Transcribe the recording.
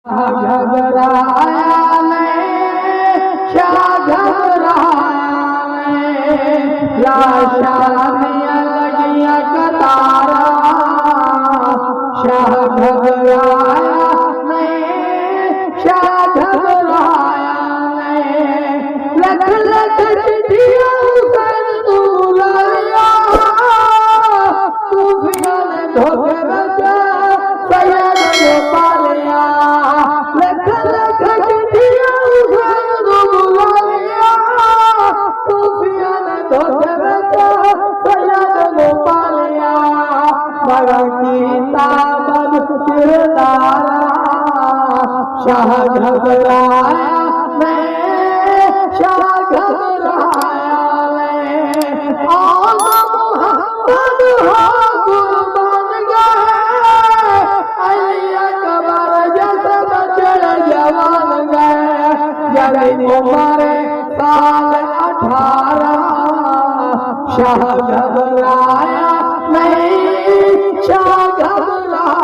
घबराया मैं, शाह घबराया मैं, शादियां लगियां कतारा। शाह घबराया मैं, शाह घबराया मैं, लख लख चिट्ठियां हुसैन तू लाया। सूफिया ने धोखे बचा सैयद को पालिया। लख लख चिट्ठियां हुसैन तू लाया। सूफिया ने धोखे बचा सैयद को पालिया। मगर की ताबत किरदारा। शाह घबराया मैं, शाह घबराया मैं, आगा मोहम्मद हो कुर्बान गए। अली अकबर जैसे बचड़े जवान गए। यदि उम्र साल 18। शाह घबराया मैं, शाह घबराया